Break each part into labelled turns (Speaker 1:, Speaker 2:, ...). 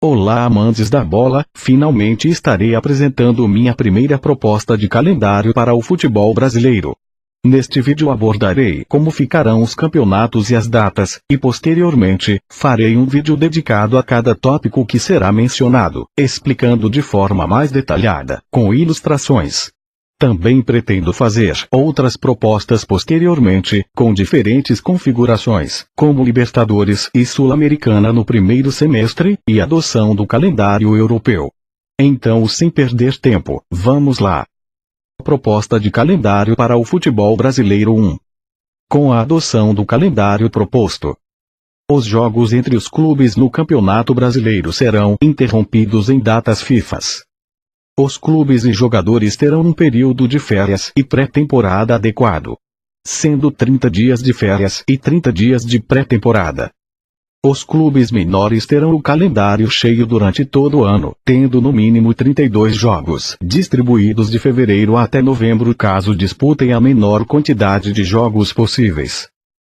Speaker 1: Olá, amantes da bola, finalmente estarei apresentando minha primeira proposta de calendário para o futebol brasileiro. Neste vídeo abordarei como ficarão os campeonatos e as datas, e posteriormente, farei um vídeo dedicado a cada tópico que será mencionado, explicando de forma mais detalhada, com ilustrações. Também pretendo fazer outras propostas posteriormente, com diferentes configurações, como Libertadores e Sul-Americana no primeiro semestre, e adoção do calendário europeu. Então, sem perder tempo, vamos lá. Proposta de calendário para o futebol brasileiro 1. Com a adoção do calendário proposto, os jogos entre os clubes no Campeonato Brasileiro serão interrompidos em datas FIFAs. Os clubes e jogadores terão um período de férias e pré-temporada adequado, sendo 30 dias de férias e 30 dias de pré-temporada. Os clubes menores terão o calendário cheio durante todo o ano, tendo no mínimo 32 jogos, distribuídos de fevereiro até novembro caso disputem a menor quantidade de jogos possíveis.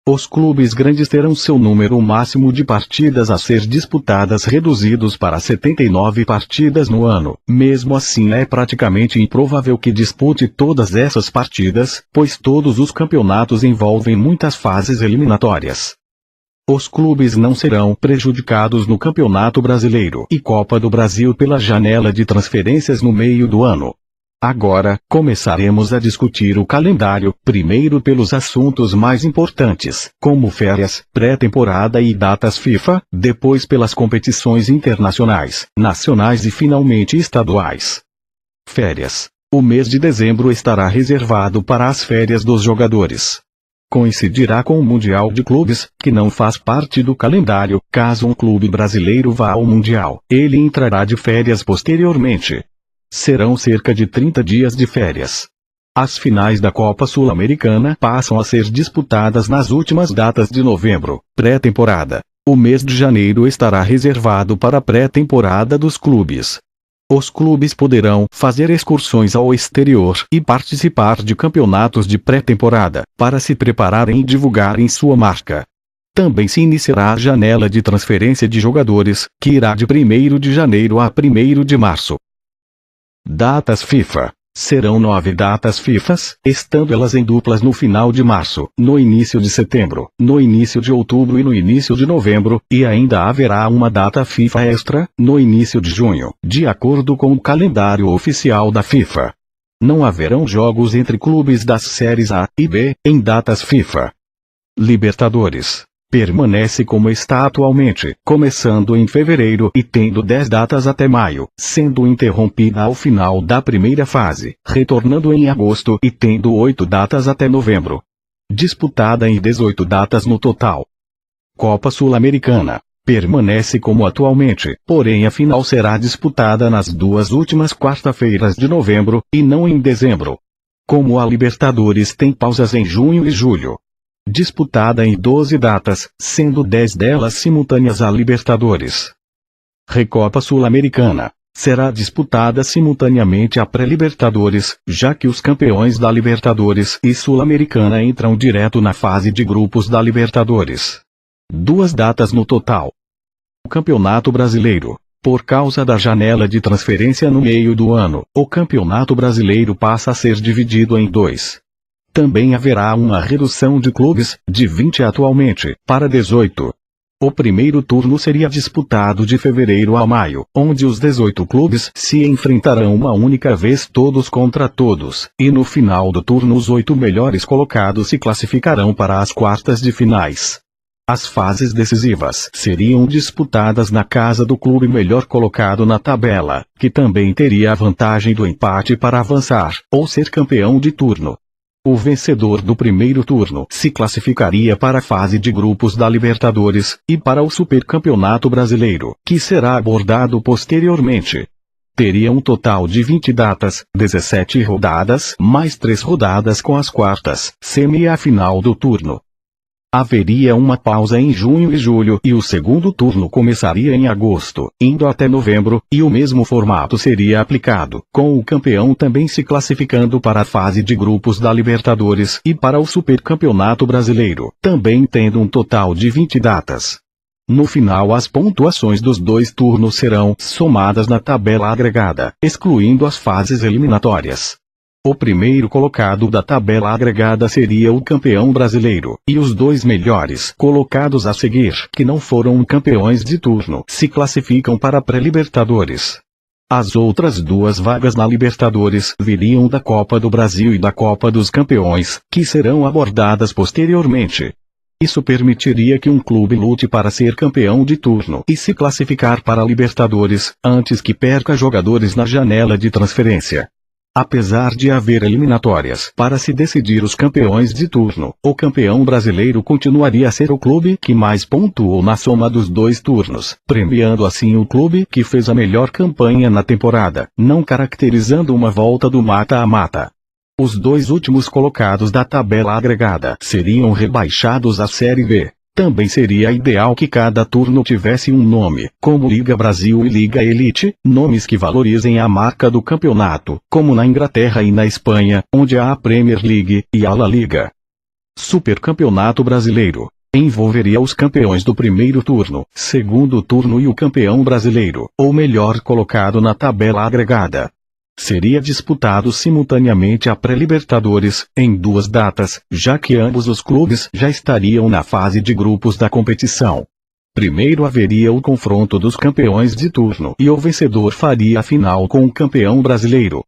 Speaker 1: Os clubes grandes terão seu número máximo de partidas a ser disputadas reduzidos para 79 partidas no ano. Mesmo assim, é praticamente improvável que dispute todas essas partidas, pois todos os campeonatos envolvem muitas fases eliminatórias. Os clubes não serão prejudicados no Campeonato Brasileiro e Copa do Brasil pela janela de transferências no meio do ano. Agora, começaremos a discutir o calendário, primeiro pelos assuntos mais importantes, como férias, pré-temporada e datas FIFA, depois pelas competições internacionais, nacionais e finalmente estaduais. Férias. O mês de dezembro estará reservado para as férias dos jogadores. Coincidirá com o Mundial de Clubes, que não faz parte do calendário. Caso um clube brasileiro vá ao Mundial, ele entrará de férias posteriormente. Serão cerca de 30 dias de férias. As finais da Copa Sul-Americana passam a ser disputadas nas últimas datas de novembro, pré-temporada. O mês de janeiro estará reservado para a pré-temporada dos clubes. Os clubes poderão fazer excursões ao exterior e participar de campeonatos de pré-temporada, para se prepararem e divulgarem sua marca. Também se iniciará a janela de transferência de jogadores, que irá de 1º de janeiro a 1º de março. Datas FIFA. Serão 9 datas FIFAs, estando elas em duplas no final de março, no início de setembro, no início de outubro e no início de novembro, e ainda haverá uma data FIFA extra, no início de junho, de acordo com o calendário oficial da FIFA. Não haverão jogos entre clubes das séries A e B, em datas FIFA. Libertadores. Permanece como está atualmente, começando em fevereiro e tendo 10 datas até maio, sendo interrompida ao final da primeira fase, retornando em agosto e tendo 8 datas até novembro. Disputada em 18 datas no total. Copa Sul-Americana. Permanece como atualmente, porém a final será disputada nas duas últimas quarta-feiras de novembro, e não em dezembro. Como a Libertadores tem pausas em junho e julho. Disputada em 12 datas, sendo 10 delas simultâneas à Libertadores. Recopa Sul-Americana. Será disputada simultaneamente à pré-Libertadores, já que os campeões da Libertadores e Sul-Americana entram direto na fase de grupos da Libertadores. 2 datas no total. O Campeonato Brasileiro. Por causa da janela de transferência no meio do ano, o Campeonato Brasileiro passa a ser dividido em 2. Também haverá uma redução de clubes, de 20 atualmente, para 18. O primeiro turno seria disputado de fevereiro a maio, onde os 18 clubes se enfrentarão uma única vez todos contra todos, e no final do turno os 8 melhores colocados se classificarão para as quartas de finais. As fases decisivas seriam disputadas na casa do clube melhor colocado na tabela, que também teria a vantagem do empate para avançar, ou ser campeão de turno. O vencedor do primeiro turno se classificaria para a fase de grupos da Libertadores, e para o Supercampeonato Brasileiro, que será abordado posteriormente. Teria um total de 20 datas, 17 rodadas, mais 3 rodadas com as quartas, semi e a final do turno. Haveria uma pausa em junho e julho e o segundo turno começaria em agosto, indo até novembro, e o mesmo formato seria aplicado, com o campeão também se classificando para a fase de grupos da Libertadores e para o Supercampeonato Brasileiro, também tendo um total de 20 datas. No final, as pontuações dos dois turnos serão somadas na tabela agregada, excluindo as fases eliminatórias. O primeiro colocado da tabela agregada seria o campeão brasileiro, e os dois melhores colocados a seguir, que não foram campeões de turno, se classificam para a pré-Libertadores. As outras duas vagas na Libertadores viriam da Copa do Brasil e da Copa dos Campeões, que serão abordadas posteriormente. Isso permitiria que um clube lute para ser campeão de turno e se classificar para a Libertadores, antes que perca jogadores na janela de transferência. Apesar de haver eliminatórias para se decidir os campeões de turno, o campeão brasileiro continuaria a ser o clube que mais pontuou na soma dos dois turnos, premiando assim o clube que fez a melhor campanha na temporada, não caracterizando uma volta do mata a mata. Os dois últimos colocados da tabela agregada seriam rebaixados à Série B. Também seria ideal que cada turno tivesse um nome, como Liga Brasil e Liga Elite, nomes que valorizem a marca do campeonato, como na Inglaterra e na Espanha, onde há a Premier League e a La Liga. Supercampeonato Brasileiro envolveria os campeões do primeiro turno, segundo turno e o campeão brasileiro, ou melhor colocado na tabela agregada. Seria disputado simultaneamente a pré-Libertadores, em duas datas, já que ambos os clubes já estariam na fase de grupos da competição. Primeiro haveria o confronto dos campeões de turno e o vencedor faria a final com o campeão brasileiro.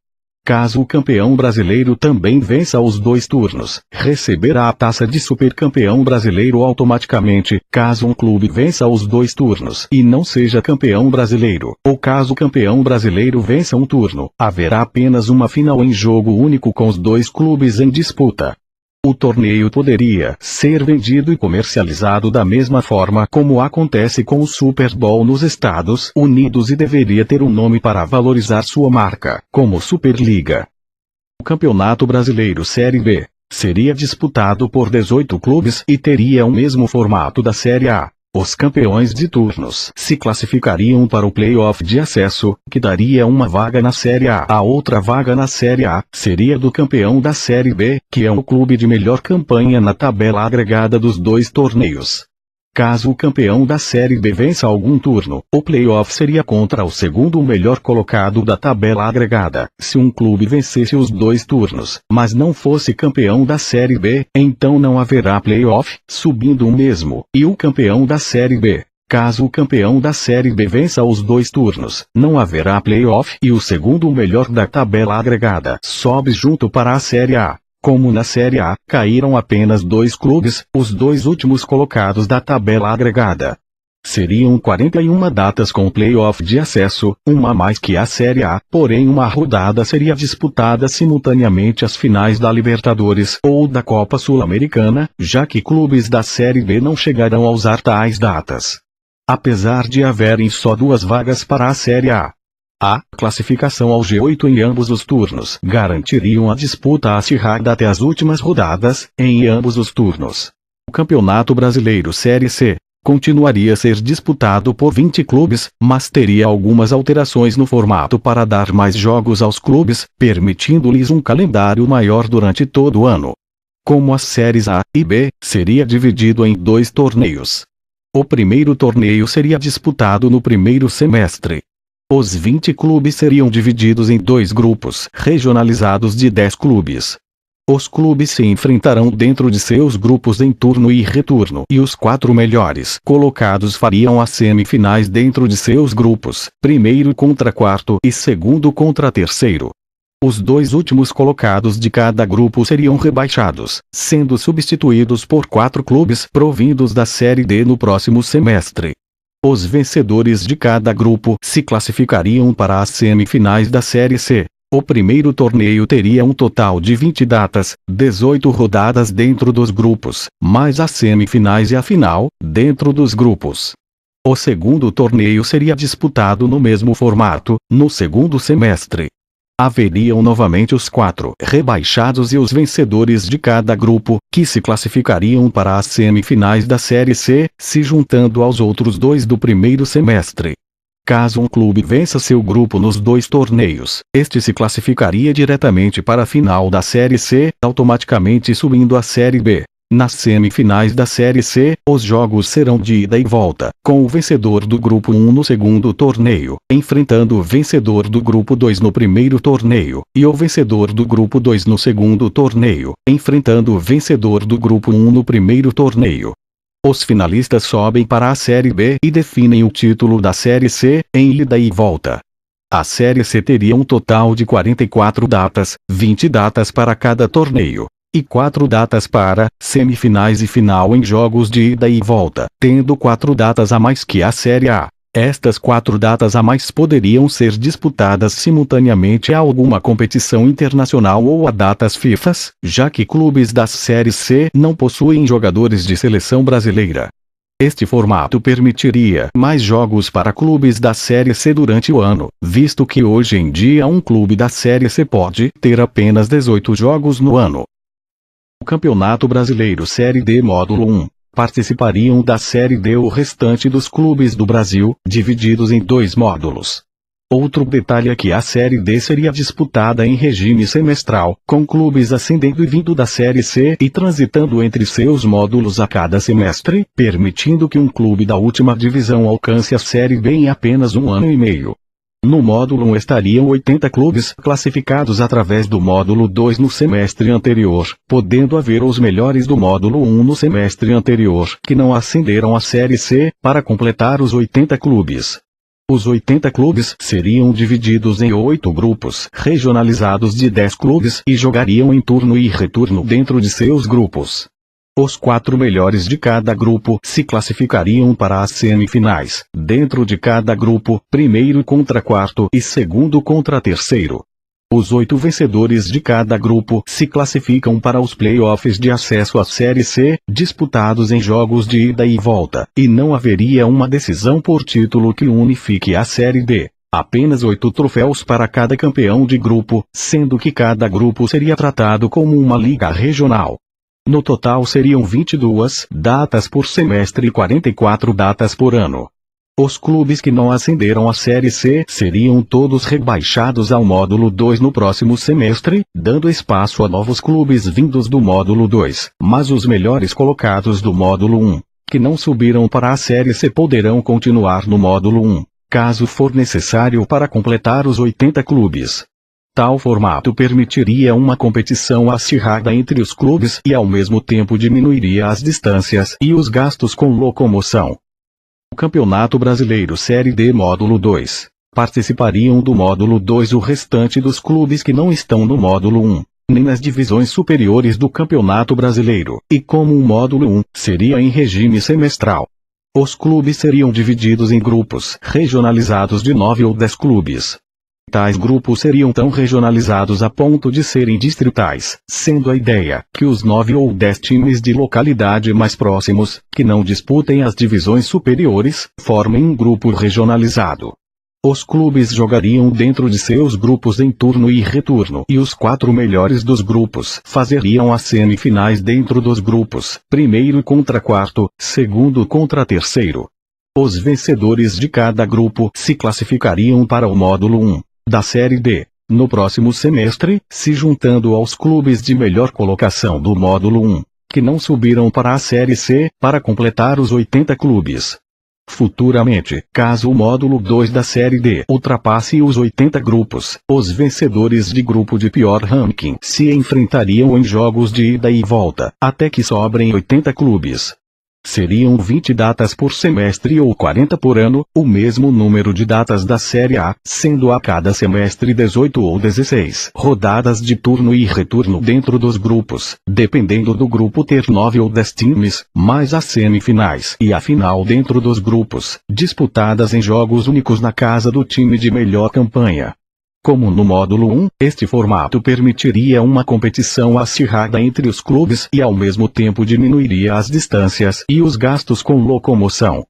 Speaker 1: Caso o campeão brasileiro também vença os dois turnos, receberá a taça de supercampeão brasileiro automaticamente, caso um clube vença os dois turnos e não seja campeão brasileiro, ou caso o campeão brasileiro vença um turno, haverá apenas uma final em jogo único com os dois clubes em disputa. O torneio poderia ser vendido e comercializado da mesma forma como acontece com o Super Bowl nos Estados Unidos e deveria ter um nome para valorizar sua marca, como Superliga. O Campeonato Brasileiro Série B seria disputado por 18 clubes e teria o mesmo formato da Série A. Os campeões de turnos se classificariam para o play-off de acesso, que daria uma vaga na Série A. A outra vaga na Série A seria do campeão da Série B, que é o clube de melhor campanha na tabela agregada dos dois torneios. Caso o campeão da Série B vença algum turno, o play-off seria contra o segundo melhor colocado da tabela agregada. Se um clube vencesse os dois turnos, mas não fosse campeão da Série B, então não haverá play-off, subindo o mesmo, e o campeão da Série B. Caso o campeão da Série B vença os dois turnos, não haverá play-off e o segundo melhor da tabela agregada sobe junto para a Série A. Como na Série A, caíram apenas dois clubes, os dois últimos colocados da tabela agregada. Seriam 41 datas com play-off de acesso, uma a mais que a Série A, porém uma rodada seria disputada simultaneamente às finais da Libertadores ou da Copa Sul-Americana, já que clubes da Série B não chegarão a usar tais datas. Apesar de haverem só duas vagas para a Série A, a classificação ao G8 em ambos os turnos garantiriam a disputa acirrada até as últimas rodadas, em ambos os turnos. O Campeonato Brasileiro Série C continuaria a ser disputado por 20 clubes, mas teria algumas alterações no formato para dar mais jogos aos clubes, permitindo-lhes um calendário maior durante todo o ano. Como as séries A e B, seria dividido em dois torneios. O primeiro torneio seria disputado no primeiro semestre. Os 20 clubes seriam divididos em dois grupos regionalizados de 10 clubes. Os clubes se enfrentarão dentro de seus grupos em turno e retorno e os 4 melhores colocados fariam as semifinais dentro de seus grupos, primeiro contra quarto e segundo contra terceiro. Os dois últimos colocados de cada grupo seriam rebaixados, sendo substituídos por 4 clubes provindos da Série D no próximo semestre. Os vencedores de cada grupo se classificariam para as semifinais da Série C. O primeiro torneio teria um total de 20 datas, 18 rodadas dentro dos grupos, mais as semifinais e a final, dentro dos grupos. O segundo torneio seria disputado no mesmo formato, no segundo semestre. Haveriam novamente os 4 rebaixados e os vencedores de cada grupo, que se classificariam para as semifinais da Série C, se juntando aos outros 2 do primeiro semestre. Caso um clube vença seu grupo nos 2 torneios, este se classificaria diretamente para a final da Série C, automaticamente subindo à Série B. Nas semifinais da Série C, os jogos serão de ida e volta, com o vencedor do Grupo 1 no segundo torneio, enfrentando o vencedor do Grupo 2 no primeiro torneio, e o vencedor do Grupo 2 no segundo torneio, enfrentando o vencedor do Grupo 1 no primeiro torneio. Os finalistas sobem para a Série B e definem o título da Série C, em ida e volta. A Série C teria um total de 44 datas, 20 datas para cada torneio, e 4 datas para semifinais e final em jogos de ida e volta, tendo 4 datas a mais que a Série A. Estas 4 datas a mais poderiam ser disputadas simultaneamente a alguma competição internacional ou a datas FIFAs, já que clubes das séries C não possuem jogadores de seleção brasileira. Este formato permitiria mais jogos para clubes da Série C durante o ano, visto que hoje em dia um clube da Série C pode ter apenas 18 jogos no ano. O Campeonato Brasileiro Série D Módulo 1. Participariam da Série D o restante dos clubes do Brasil, divididos em 2 módulos. Outro detalhe é que a Série D seria disputada em regime semestral, com clubes ascendendo e vindo da Série C e transitando entre seus módulos a cada semestre, permitindo que um clube da última divisão alcance a Série B em apenas 1 ano e meio. No módulo 1 estariam 80 clubes classificados através do módulo 2 no semestre anterior, podendo haver os melhores do módulo 1 no semestre anterior que não ascenderam à Série C, para completar os 80 clubes. Os 80 clubes seriam divididos em 8 grupos regionalizados de 10 clubes e jogariam em turno e retorno dentro de seus grupos. Os 4 melhores de cada grupo se classificariam para as semifinais, dentro de cada grupo, primeiro contra quarto e segundo contra terceiro. Os 8 vencedores de cada grupo se classificam para os play-offs de acesso à Série C, disputados em jogos de ida e volta, e não haveria uma decisão por título que unifique a Série D. Apenas 8 troféus para cada campeão de grupo, sendo que cada grupo seria tratado como uma liga regional. No total seriam 22 datas por semestre e 44 datas por ano. Os clubes que não ascenderam à Série C seriam todos rebaixados ao módulo 2 no próximo semestre, dando espaço a novos clubes vindos do módulo 2, mas os melhores colocados do módulo 1, que não subiram para a Série C poderão continuar no módulo 1, caso for necessário para completar os 80 clubes. Tal formato permitiria uma competição acirrada entre os clubes e ao mesmo tempo diminuiria as distâncias e os gastos com locomoção. O Campeonato Brasileiro Série D Módulo 2. Participariam do Módulo 2 o restante dos clubes que não estão no Módulo 1, nem nas divisões superiores do Campeonato Brasileiro, e como o Módulo 1 seria em regime semestral. Os clubes seriam divididos em grupos regionalizados de 9 ou 10 clubes. Tais grupos seriam tão regionalizados a ponto de serem distritais, sendo a ideia que os 9 ou 10 times de localidade mais próximos, que não disputem as divisões superiores, formem um grupo regionalizado. Os clubes jogariam dentro de seus grupos em turno e retorno e os 4 melhores dos grupos fazeriam as semifinais dentro dos grupos, primeiro contra quarto, segundo contra terceiro. Os vencedores de cada grupo se classificariam para o módulo 1 da Série D, no próximo semestre, se juntando aos clubes de melhor colocação do módulo 1, que não subiram para a Série C, para completar os 80 clubes. Futuramente, caso o módulo 2 da Série D ultrapasse os 80 grupos, os vencedores de grupo de pior ranking se enfrentariam em jogos de ida e volta, até que sobrem 80 clubes. Seriam 20 datas por semestre ou 40 por ano, o mesmo número de datas da Série A, sendo a cada semestre 18 ou 16 rodadas de turno e retorno dentro dos grupos, dependendo do grupo ter 9 ou 10 times, mais as semifinais e a final dentro dos grupos, disputadas em jogos únicos na casa do time de melhor campanha. Como no módulo 1, este formato permitiria uma competição acirrada entre os clubes e ao mesmo tempo diminuiria as distâncias e os gastos com locomoção.